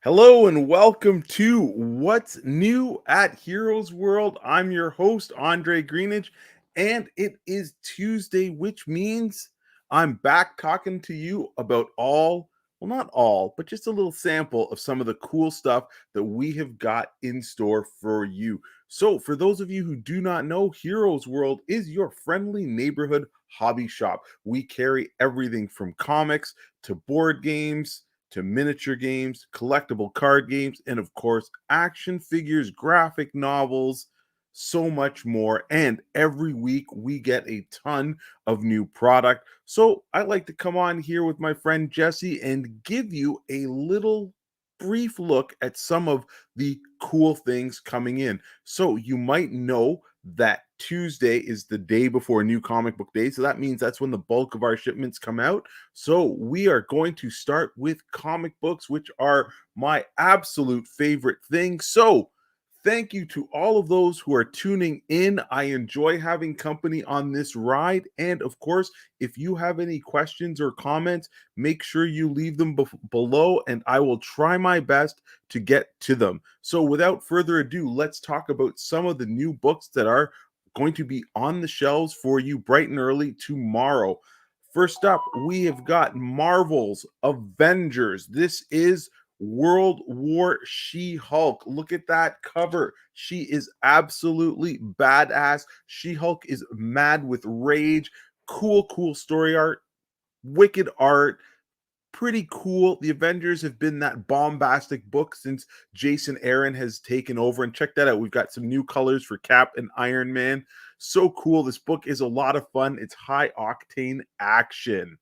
Hello and welcome to What's New at Heroes World. I'm your host, Andre Greenidge, and it is Tuesday, which means I'm back talking to you about not all, but just a little sample of some of the cool stuff that we have got in store for you. So, for those of you who do not know, Heroes World is your friendly neighborhood hobby shop. We carry everything from comics to board games to miniature games, collectible card games, and of course, action figures, graphic novels, so much more. And every week we get a ton of new product. So I like to come on here with my friend Jesse and give you a little brief look at some of the cool things coming in. So you might know that Tuesday is the day before New Comic Book Day. So that means that's when the bulk of our shipments come out. So we are going to start with comic books, which are my absolute favorite thing. So thank you to all of those who are tuning in. I enjoy having company on this ride. And of course, if you have any questions or comments, make sure you leave them below and I will try my best to get to them. So without further ado, let's talk about some of the new books that are going to be on the shelves for you bright and early tomorrow. First up, we have got Marvel's Avengers. This is World War She-Hulk. Look at that cover. She is absolutely badass. She-Hulk is mad with rage. Cool story art, wicked art, pretty cool. The Avengers have been that bombastic book since Jason Aaron has taken over. And check that out. We've got some new colors for Cap and Iron Man. So cool. This book is a lot of fun. It's high octane action.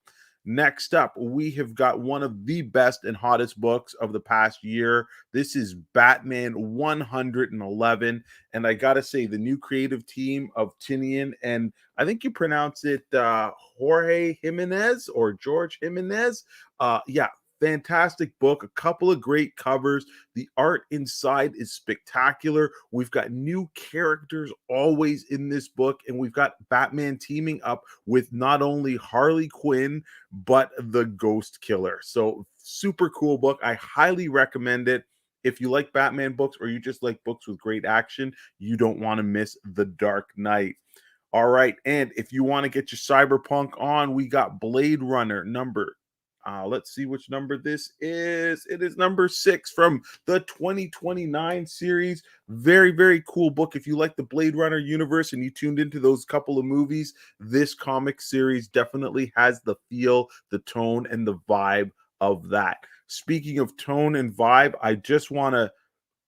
Next up, we have got one of the best and hottest books of the past year. This is Batman 111. And I got to say, the new creative team of Tinian, and I think you pronounce it Jorge Jimenez or George Jimenez. Yeah, fantastic book. A couple of great covers. The art inside is spectacular. We've got new characters always in this book, and we've got Batman teaming up with not only Harley Quinn but the Ghost Killer. So super cool book. I highly recommend it. If you like Batman books or you just like books with great action, you don't want to miss The Dark Knight. All right. And if you want to get your cyberpunk on, we got Blade Runner number. Let's see which number this is. It is number 6 from the 2029 series. Very cool book. If you like the Blade Runner universe and you tuned into those couple of movies, this comic series definitely has the feel, the tone, and the vibe of that. Speaking of tone and vibe, I just want to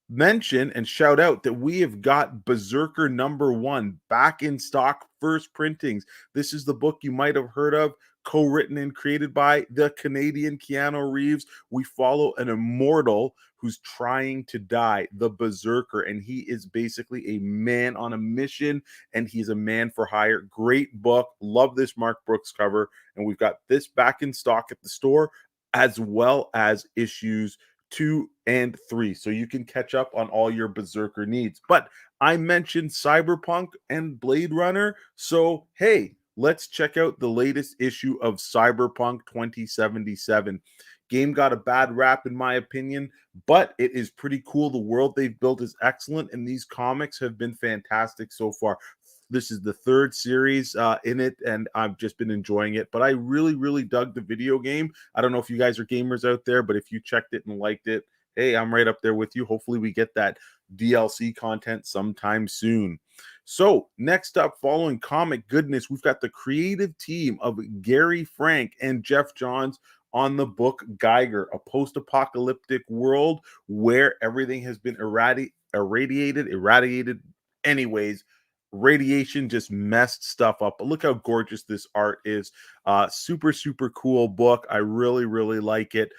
mention and shout out that we have got Berserker #1 back in stock, first printings. This is the book you might have heard of, co-written and created by the Canadian Keanu Reeves. We follow an immortal who's trying to die, the Berserker, and he is basically a man on a mission, and he's a man for hire. Great book. Love this Mark Brooks cover, and we've got this back in stock at the store, as well as issues 2 and 3. So you can catch up on all your Berserker needs. But I mentioned Cyberpunk and Blade Runner. So, hey, let's check out the latest issue of Cyberpunk 2077. Game got a bad rap, in my opinion, but it is pretty cool. The world they've built is excellent, and these comics have been fantastic so far. This is the third series in it, and I've just been enjoying it. But I really dug the video game. I don't know if you guys are gamers out there, but if you checked it and liked it, hey, I'm right up there with you. Hopefully, we get that DLC content sometime soon. So, next up, following comic goodness, we've got the creative team of Gary Frank and Jeff Johns on the book Geiger, a post apocalyptic world where everything has been irradiated, anyways. Radiation just messed stuff up, but look how gorgeous this art is. Super cool book. I really like it.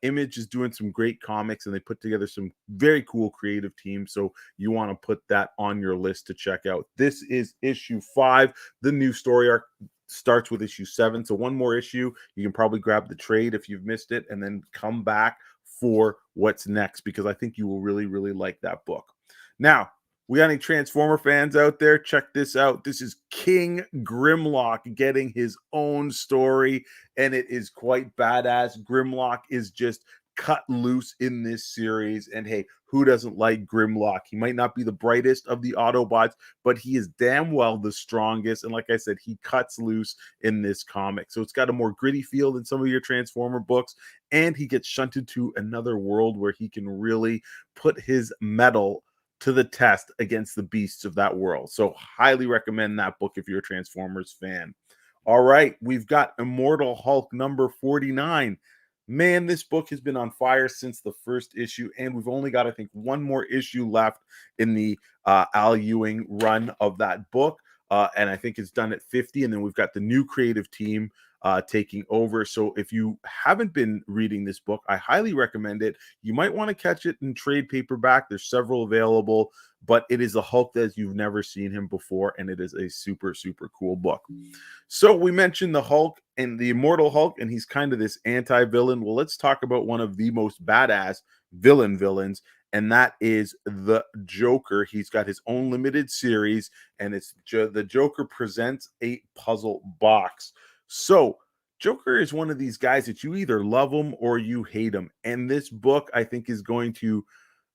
Image is doing some great comics, and they put together some very cool creative teams, so you want to put that on your list to check out. This is issue 5. The new story arc starts with issue 7, so one more issue. You can probably grab the trade if you've missed it, and then come back for what's next, because I think you will really like that book. Now, we got any Transformer fans out there? Check this out. This is King Grimlock getting his own story, and it is quite badass. Grimlock is just cut loose in this series. And hey, who doesn't like Grimlock? He might not be the brightest of the Autobots, but he is damn well the strongest. And like I said, he cuts loose in this comic. So it's got a more gritty feel than some of your Transformer books. And he gets shunted to another world where he can really put his mettle to the test against the beasts of that world. So highly recommend that book if you're a Transformers fan. All right, we've got Immortal Hulk number 49. Man, this book has been on fire since the first issue, and we've only got, I think, one more issue left in the Al Ewing run of that book. And I think it's done at 50, and then we've got the new creative team taking over. So if you haven't been reading this book, I highly recommend it. You might want to catch it in trade paperback. There's several available, but it is a Hulk that you've never seen him before, and it is a super, super cool book. So we mentioned the Hulk and the Immortal Hulk, and he's kind of this anti-villain. Well, let's talk about one of the most badass villains, and that is the Joker. He's got his own limited series, and it's the Joker Presents a Puzzle Box. So Joker is one of these guys that you either love him or you hate him. And this book, I think, is going to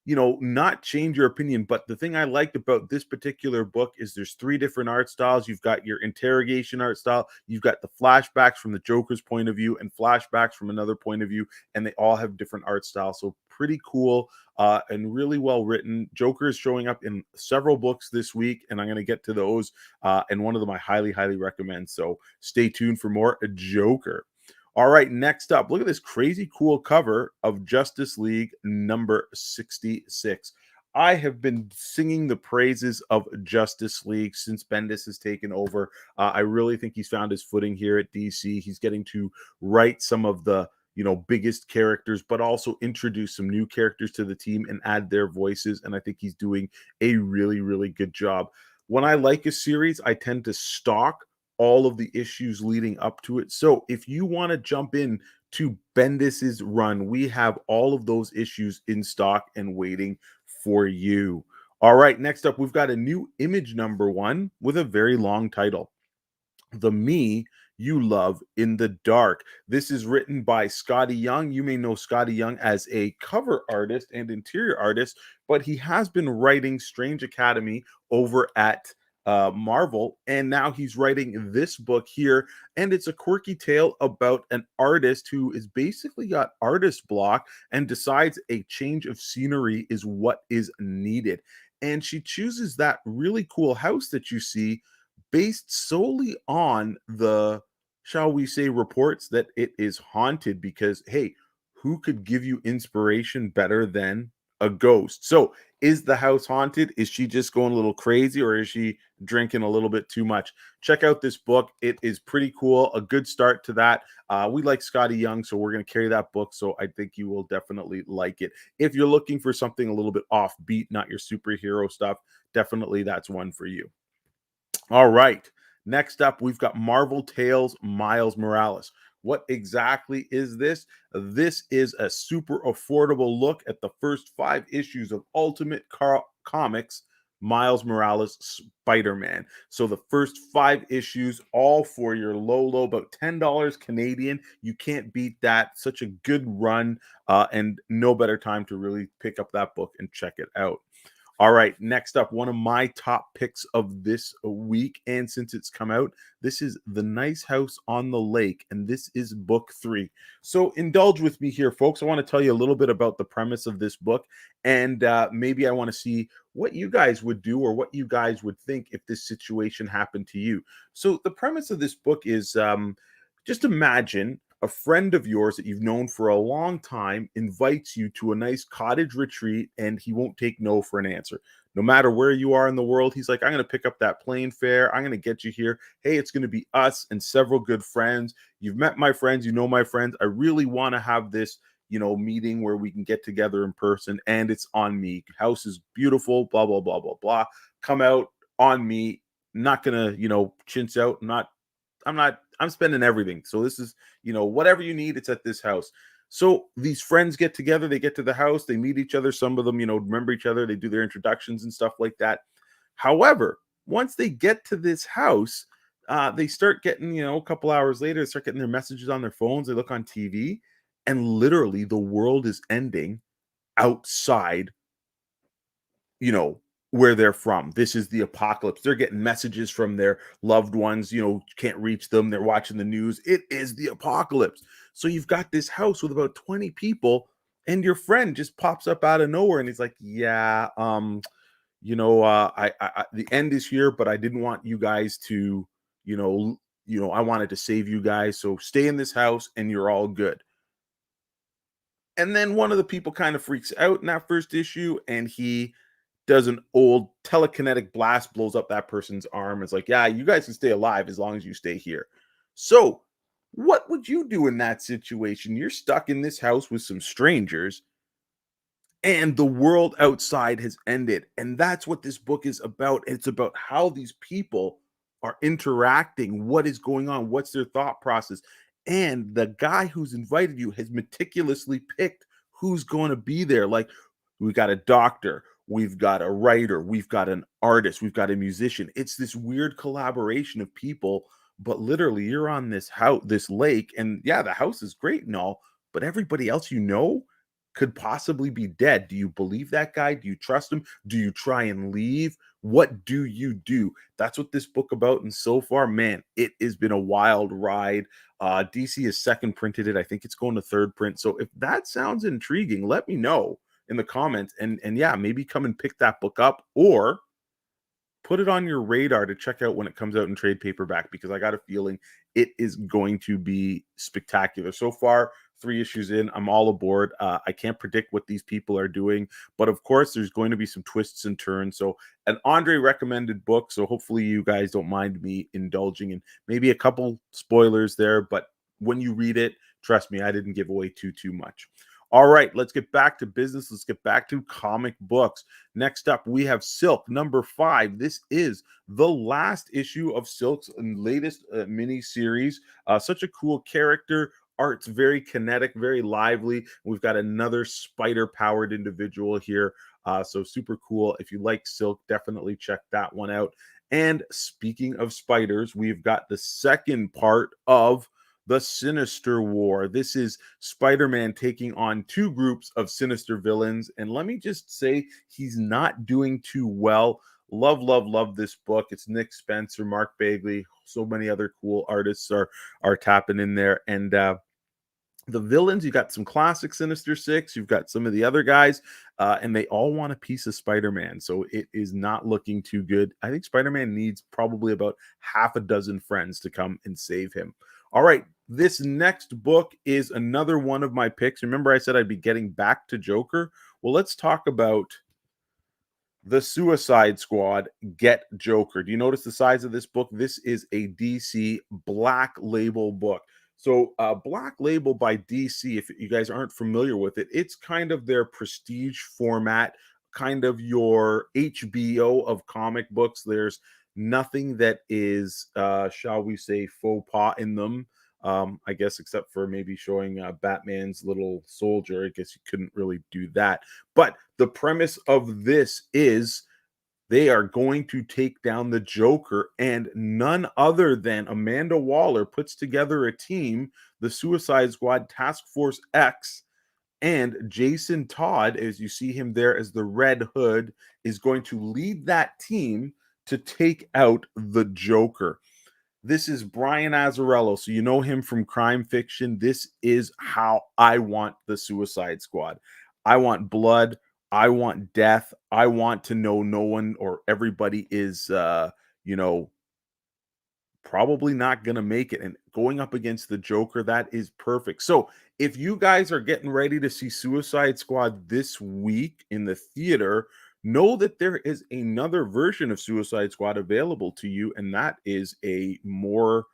not change your opinion. But the thing I liked about this particular book is there's 3 different art styles. You've got your interrogation art style, you've got the flashbacks from the Joker's point of view, and flashbacks from another point of view, and they all have different art styles. So pretty cool and really well written. Joker is showing up in several books this week, and I'm going to get to those. And one of them I highly, highly recommend. So stay tuned for more Joker. All right, next up, look at this crazy cool cover of Justice League number 66. I have been singing the praises of Justice League since Bendis has taken over. I really think he's found his footing here at DC. He's getting to write some of the biggest characters, but also introduce some new characters to the team and add their voices. And I think he's doing a really, really good job. When I like a series, I tend to stalk all of the issues leading up to it. So if you want to jump in to Bendis's run, we have all of those issues in stock and waiting for you. All right, next up, we've got a new Image number 1 with a very long title. The Me You Love in the Dark. This is written by Scotty Young. You may know Scotty Young as a cover artist and interior artist, but he has been writing Strange Academy over at Marvel, and now he's writing this book here, and it's a quirky tale about an artist who is basically got artist block and decides a change of scenery is what is needed. And she chooses that really cool house that you see based solely on the, shall we say, reports that it is haunted, because hey, who could give you inspiration better than a ghost? So is the house haunted? Is she just going a little crazy, or is she drinking a little bit too much? Check out this book. It is pretty cool. A good start to that. We like Scotty Young, so we're going to carry that book. So I think you will definitely like it. If you're looking for something a little bit offbeat, not your superhero stuff, definitely that's one for you. All right. Next up, we've got Marvel Tales Miles Morales. What exactly is this? This is a super affordable look at the first 5 issues of Ultimate Comics Miles Morales Spider-Man. So the first 5 issues, all for your low, about $10 Canadian. You can't beat that. Such a good run, and no better time to really pick up that book and check it out. All right, next up, one of my top picks of this week, and since it's come out, this is The Nice House on the Lake, and this is book 3. So indulge with me here, folks. I want to tell you a little bit about the premise of this book, and maybe I want to see what you guys would do or what you guys would think if this situation happened to you. So the premise of this book is just imagine a friend of yours that you've known for a long time invites you to a nice cottage retreat, and he won't take no for an answer. No matter where you are in the world, he's like, I'm going to pick up that plane fare. I'm going to get you here. Hey, it's going to be us and several good friends. You've met my friends. You know my friends. I really want to have this, meeting where we can get together in person, and it's on me. House is beautiful, blah, blah, blah, blah, blah. Come out on me. Not going to, chintz out. I'm spending everything. So this is, whatever you need, it's at this house. So these friends get together, they get to the house, they meet each other. Some of them, remember each other. They do their introductions and stuff like that. However, once they get to this house, they start getting, a couple hours later, they start getting their messages on their phones. They look on TV, and literally the world is ending outside, you know, where they're from. This is the apocalypse. They're getting messages from their loved ones, can't reach them. They're watching the news. It is the apocalypse. So you've got this house with about 20 people, and your friend just pops up out of nowhere and he's like, "Yeah, the end is here, but I didn't want you guys to, you know, I wanted to save you guys. So stay in this house and you're all good." And then one of the people kind of freaks out in that first issue, and he does an old telekinetic blast, blows up that person's arm. It's like, yeah, you guys can stay alive as long as you stay here. So, what would you do in that situation? You're stuck in this house with some strangers, and the world outside has ended. And that's what this book is about. It's about how these people are interacting, what is going on, what's their thought process. And the guy who's invited you has meticulously picked who's going to be there. Like, we got a doctor, we've got a writer, we've got an artist, we've got a musician. It's this weird collaboration of people, but literally you're on this lake, and yeah, the house is great and all, but everybody else could possibly be dead. Do you believe that guy? Do you trust him? Do you try and leave? What do you do? That's what this book about. And so far, man, it has been a wild ride. DC has second printed it. I think it's going to third print. So if that sounds intriguing, let me know in the comments. And yeah, maybe come and pick that book up, or put it on your radar to check out when it comes out in trade paperback, because I got a feeling it is going to be spectacular. So far, 3 issues in, I'm all aboard. I can't predict what these people are doing, but of course, there's going to be some twists and turns. So, an Andre recommended book. So, hopefully, you guys don't mind me indulging in maybe a couple spoilers there. But when you read it, trust me, I didn't give away too much. All right, let's get back to business. Let's get back to comic books. Next up, we have Silk number 5. This is the last issue of Silk's latest mini series. Such a cool character. Art's very kinetic, very lively. We've got another spider powered individual here. So super cool. If you like Silk, definitely check that one out. And speaking of spiders, we've got the second part of the Sinister War. This is Spider-Man taking on 2 groups of sinister villains. And let me just say, he's not doing too well. Love this book. It's Nick Spencer, Mark Bagley, so many other cool artists are tapping in there. And the villains, you got some classic Sinister Six, you've got some of the other guys, and they all want a piece of Spider-Man. So it is not looking too good. I think Spider-Man needs probably about half a dozen friends to come and save him. All right, this next book is another one of my picks. Remember, I said I'd be getting back to Joker. Well, let's talk about the Suicide Squad Get Joker. Do you notice the size of this book? This is a DC Black Label book. So, Black Label by DC, if you guys aren't familiar with it, it's kind of their prestige format, kind of your HBO of comic books. There's nothing that is, shall we say, faux pas in them. I guess, except for maybe showing Batman's little soldier. I guess you couldn't really do that. But the premise of this is they are going to take down the Joker, and none other than Amanda Waller puts together a team, the Suicide Squad Task Force X, and Jason Todd, as you see him there as the Red Hood, is going to lead that team to take out the Joker. This is Brian Azzarello, so you know him from Crime Fiction. This is how I want the Suicide Squad. I want blood. I want death. I want to know no one or everybody is, you know, probably not going to make it. And going up against the Joker, that is perfect. So if you guys are getting ready to see Suicide Squad this week in the theater, know that there is another version of Suicide Squad available to you, and that is a more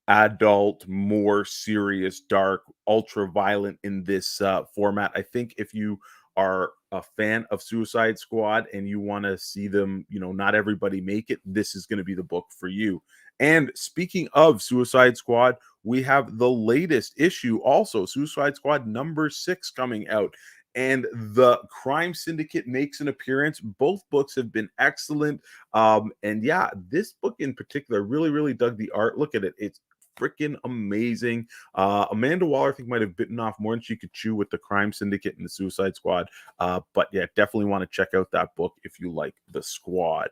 adult, more serious, dark, ultra violent in this format. I think if you are a fan of Suicide Squad and you want to see them, not everybody make it, this is going to be the book for you. And speaking of Suicide Squad, we have the latest issue also, Suicide Squad number 6 coming out. And the Crime Syndicate makes an appearance. Both books have been excellent. And yeah, this book in particular, really dug the art. Look at it. It's freaking amazing. Amanda Waller, I think, might have bitten off more than she could chew with the Crime Syndicate and the Suicide Squad. But yeah, definitely want to check out that book if you like the Squad.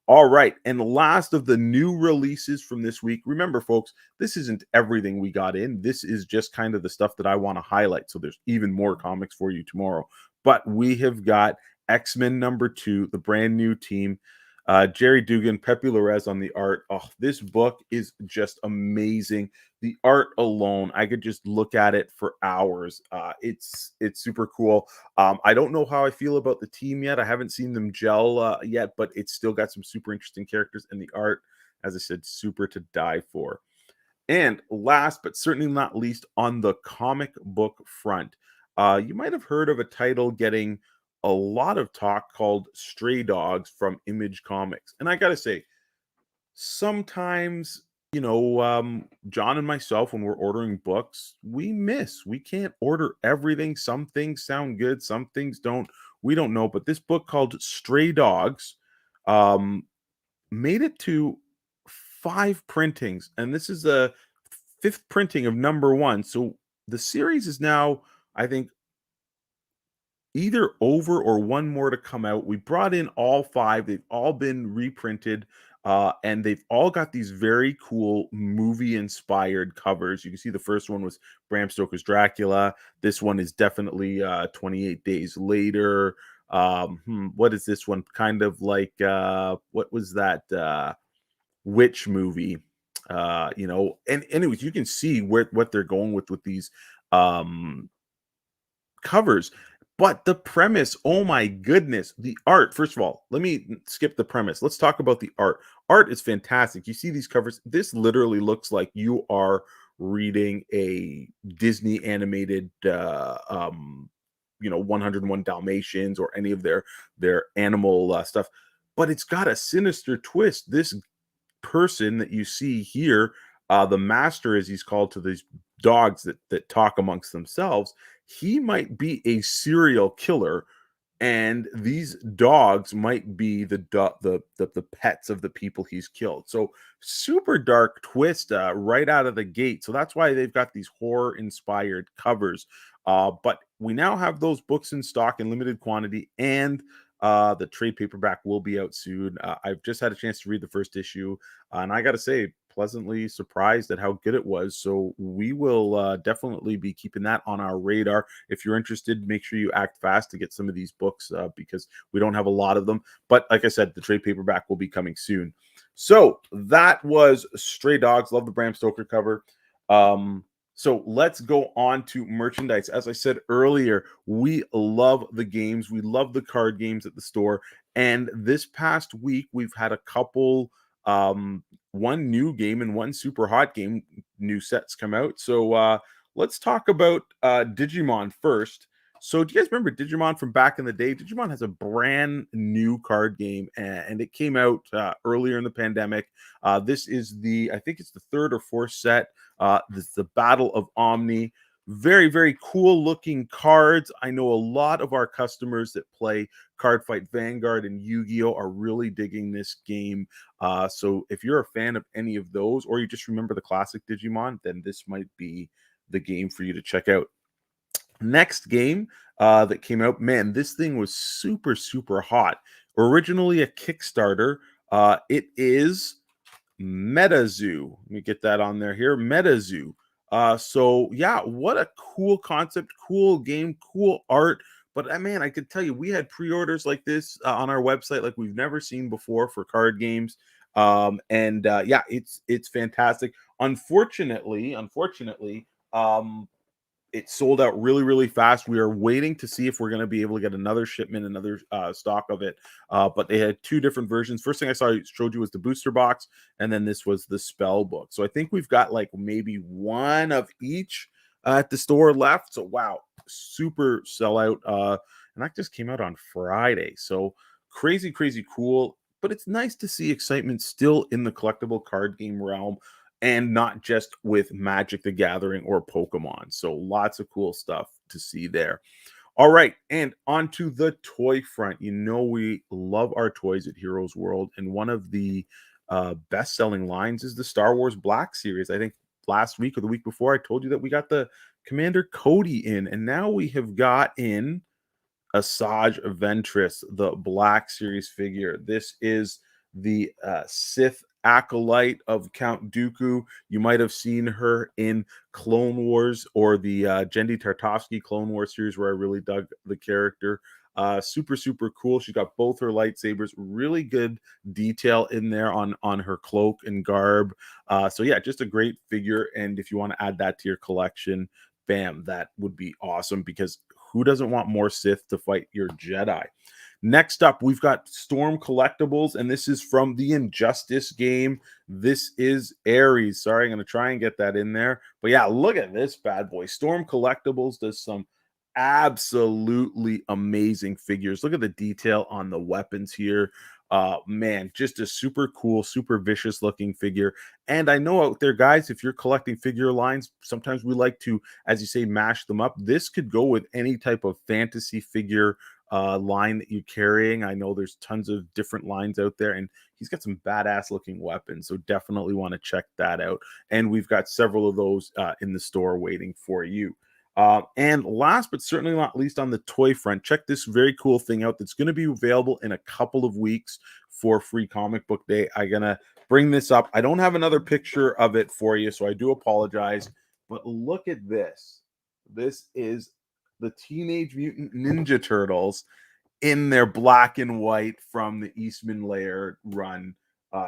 All right. And the last of the new releases from this week. Remember, folks, this isn't everything we got in. This is just kind of the stuff that I want to highlight. So there's even more comics for you tomorrow. But we have got X-Men #2, the brand new team. Jerry Dugan, Pepe Larraz on the art. Oh, this book is just amazing. The art alone, I could just look at it for hours. It's super cool. I don't know how I feel about the team yet. I haven't seen them gel yet, but it's still got some super interesting characters, and the art, as I said, super to die for. And last but certainly not least, on the comic book front, you might have heard of a title getting a lot of talk called Stray Dogs from Image Comics. And I got to say, sometimes, John and myself, when we're ordering books, we miss. We can't order everything. Some things sound good, some things don't. We don't know. But this book called Stray Dogs um, made it to 5 printings, and this is the 5th printing of #1. So the series is now, I think, either over or one more to come out. We brought in all 5. They've all been reprinted, and they've all got these very cool movie-inspired covers. You can see the first one was Bram Stoker's Dracula. This one is definitely 28 Days Later. What is this one? Kind of like what was that witch movie? And anyways, you can see what they're going with these um covers. But the premise, oh my goodness, the art. First of all, let me skip the premise. Let's talk about the art. Art is fantastic. You see these covers. This literally looks like you are reading a Disney animated 101 Dalmatians or any of their animal stuff. But it's got a sinister twist. This person that you see here, the master, as he's called to these dogs that talk amongst themselves, he might be a serial killer, and these dogs might be the pets of the people he's killed. So super dark twist right out of the gate. So that's why they've got these horror inspired covers. But we now have those books in stock in limited quantity, and the trade paperback will be out soon. I've just had a chance to read the first issue, and I got to say, pleasantly surprised at how good it was. So we will definitely be keeping that on our radar. If you're interested, make sure you act fast to get some of these books because we don't have a lot of them. But like I said, the trade paperback will be coming soon. So that was Stray Dogs. Love the Bram Stoker cover. So let's go on to merchandise. As I said earlier, we love the games. We love the card games at the store. And this past week, we've had a couple, one new game and one super hot game, new sets come out. So let's talk about Digimon first. So do you guys remember Digimon from back in the day? Digimon has a brand new card game, and it came out earlier in the pandemic. This is I think it's the 3rd or 4th set. This is the Battle of Omni. Very, very cool looking cards. I know a lot of our customers that play Cardfight Vanguard and Yu-Gi-Oh! Are really digging this game. So if you're a fan of any of those, or you just remember the classic Digimon, then this might be the game for you to check out. Next game that came out, man, this thing was super, super hot. Originally a Kickstarter. It is MetaZoo. Let me get that on there here. MetaZoo. So yeah, what a cool concept, cool game, cool art. But man, I could tell you, we had pre-orders like this on our website, like we've never seen before for card games. And yeah, it's fantastic. Unfortunately, it sold out really, really fast. We are waiting to see if we're going to be able to get another shipment, another stock of it. But they had 2 different versions. First thing I showed you was the booster box, and then this was the spell book. So I think we've got like maybe one of each at the store left. So wow, super sellout. And that just came out on Friday. So crazy, crazy cool. But it's nice to see excitement still in the collectible card game realm, and not just with Magic the Gathering or Pokemon. So lots of cool stuff to see there. All right, and on to the toy front. You know we love our toys at Heroes World, and one of the best-selling lines is the Star Wars Black Series. I think last week or the week before, I told you that we got the Commander Cody in, and now we have got in Asajj Ventress, the Black Series figure. This is the Sith acolyte of Count Dooku. You might have seen her in Clone Wars or the Genndy Tartakovsky Clone Wars series, where I really dug the character. Super, super cool. She's got both her lightsabers. Really good detail in there on her cloak and garb. So yeah, just a great figure. And if you want to add that to your collection, bam, that would be awesome, because who doesn't want more Sith to fight your Jedi? Next up, we've got Storm Collectibles, and this is from the Injustice game. This is Ares. Sorry, I'm going to try and get that in there. But yeah, look at this bad boy. Storm Collectibles does some absolutely amazing figures. Look at the detail on the weapons here. Man, just a super cool, super vicious looking figure. And I know out there, guys, if you're collecting figure lines, sometimes we like to, as you say, mash them up. This could go with any type of fantasy figure line that you're carrying. I know there's tons of different lines out there, and he's got some badass looking weapons, so definitely want to check that out. And we've got several of those in the store waiting for you. And last but certainly not least, on the toy front, check this very cool thing out that's going to be available in a couple of weeks for Free Comic Book Day. I'm going to bring this up. I don't have another picture of it for you, so I do apologize. But look at this. This is the Teenage Mutant Ninja Turtles in their black and white from the Eastman Layer run.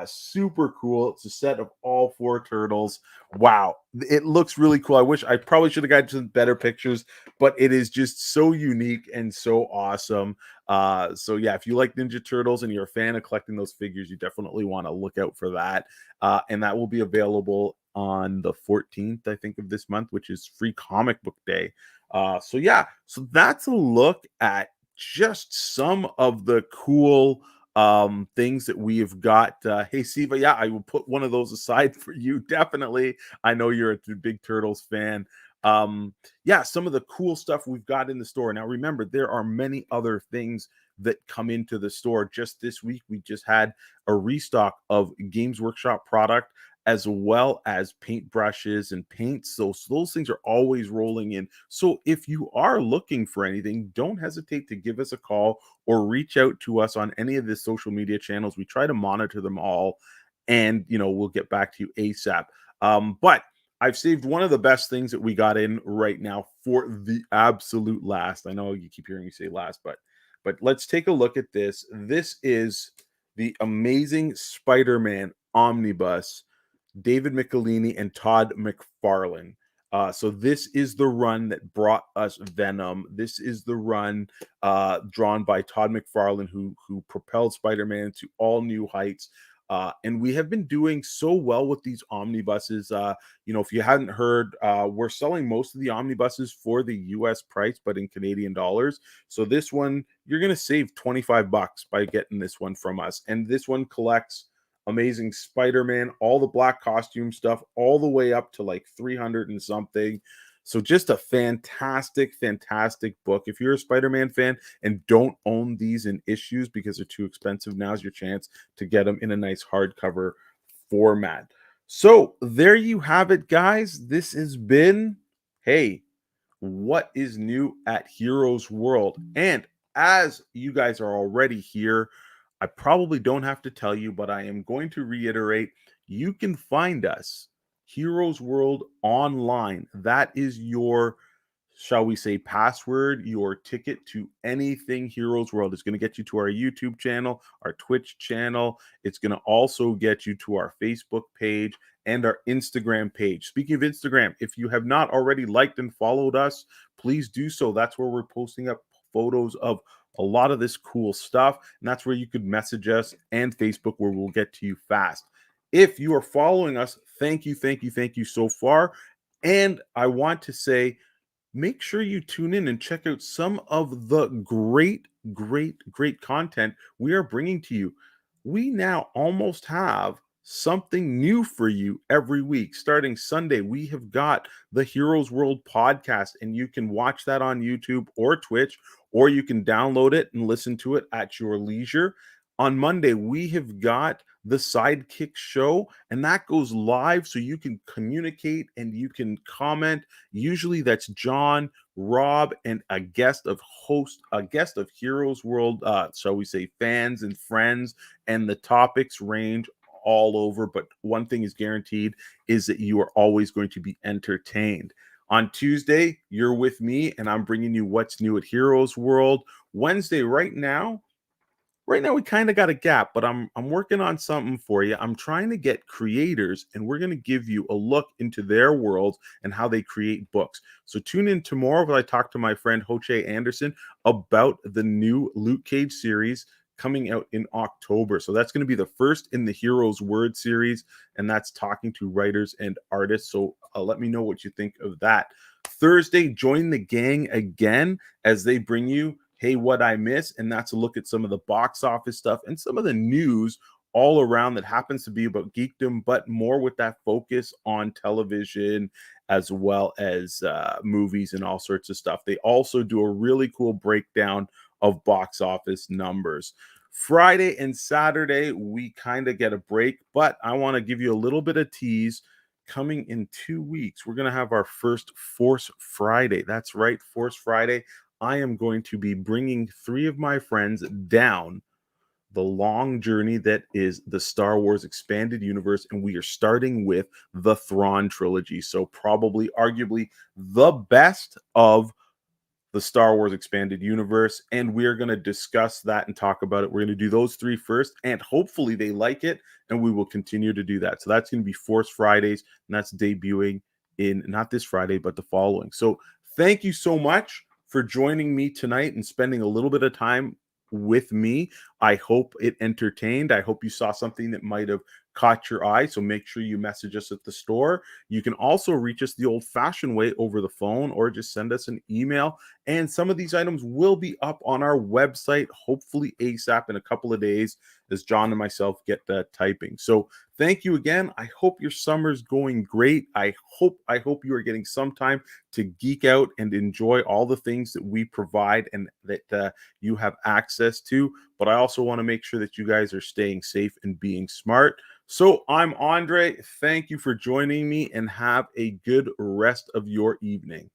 Super cool. It's a set of all 4 turtles. Wow, it looks really cool. I wish I probably should have got some better pictures, but it is just so unique and so awesome. So yeah, if you like Ninja Turtles and you're a fan of collecting those figures, you definitely want to look out for that. And that will be available on the 14th, I think, of this month, which is Free Comic Book Day. So yeah, so that's a look at just some of the cool things that we have got. Hey Siva, yeah, I will put one of those aside for you, definitely. I know you're a big Turtles fan. Yeah, some of the cool stuff we've got in the store. Now remember, there are many other things that come into the store. Just this week we just had a restock of Games Workshop product, as well as paintbrushes and paints. So those things are always rolling in. So if you are looking for anything, don't hesitate to give us a call or reach out to us on any of the social media channels. We try to monitor them all, and we'll get back to you ASAP. But I've saved one of the best things that we got in right now for the absolute last. I know you keep hearing me say last, but let's take a look at this. This is the Amazing Spider-Man Omnibus, David Michelinie and Todd McFarlane. So this is the run that brought us Venom. This is the run drawn by Todd McFarlane, who propelled Spider-Man to all new heights. And we have been doing so well with these omnibuses. If you hadn't heard, we're selling most of the omnibuses for the US price, but in Canadian dollars. So this one, you're going to save $25 by getting this one from us. And this one collects Amazing Spider-Man, all the black costume stuff, all the way up to like 300 and something. So just a fantastic, fantastic book. If you're a Spider-Man fan and don't own these in issues because they're too expensive, now's your chance to get them in a nice hardcover format. So there you have it, guys. This has been, hey, what is new at Heroes World? And as you guys are already here, I probably don't have to tell you, but I am going to reiterate, you can find us, Heroes World Online. That is your, shall we say, password, your ticket to anything Heroes World. It's going to get you to our YouTube channel, our Twitch channel. It's going to also get you to our Facebook page and our Instagram page. Speaking of Instagram, if you have not already liked and followed us, please do so. That's where we're posting up photos of a lot of this cool stuff, and that's where you could message us, and Facebook, where we'll get to you fast. If you are following us, thank you so far. And I want to say, make sure you tune in and check out some of the great content we are bringing to you. We now almost have something new for you every week. Starting Sunday, we have got the Heroes World podcast, and you can watch that on YouTube or Twitch, or you can download it and listen to it at your leisure. On Monday, we have got the Sidekick Show, and that goes live so you can communicate and you can comment. Usually that's John, Rob, and a guest of Heroes World, shall we say, fans and friends, and the topics range all over. But one thing is guaranteed is that you are always going to be entertained. On Tuesday, you're with me, and I'm bringing you what's new at Heroes World. Wednesday, right now we kind of got a gap, but I'm working on something for you. I'm trying to get creators, and we're going to give you a look into their worlds and how they create books. So tune in tomorrow when I talk to my friend Hoche Anderson about the new Luke Cage series coming out in October. So that's going to be the first in the Heroes Word series, and that's talking to writers and artists. So let me know what you think of that. Thursday, join the gang again as they bring you Hey, What I Miss, and that's a look at some of the box office stuff and some of the news all around that happens to be about geekdom, but more with that focus on television as well as movies and all sorts of stuff. They also do a really cool breakdown of box office numbers. Friday and Saturday, we kind of get a break, but I want to give you a little bit of tease. Coming in 2 weeks, we're going to have our first Force Friday. That's right, Force Friday. I am going to be bringing three of my friends down the long journey that is the Star Wars expanded universe. And we are starting with the Thrawn trilogy. So, probably, arguably, the best of the Star Wars expanded universe. And we are going to discuss that and talk about it. We're going to do those three first, and hopefully they like it. And we will continue to do that. So, that's going to be Force Fridays, and that's debuting in not this Friday, but the following. So, thank you so much for joining me tonight and spending a little bit of time with me. I hope it entertained. I hope you saw something that might have caught your eye. So make sure you message us at the store. You can also reach us the old fashioned way over the phone or just send us an email. And some of these items will be up on our website, hopefully ASAP in a couple of days as John and myself get typing. So thank you again. I hope your summer's going great. I hope you are getting some time to geek out and enjoy all the things that we provide and that you have access to. But I also want to make sure that you guys are staying safe and being smart. So I'm Andre. Thank you for joining me and have a good rest of your evening.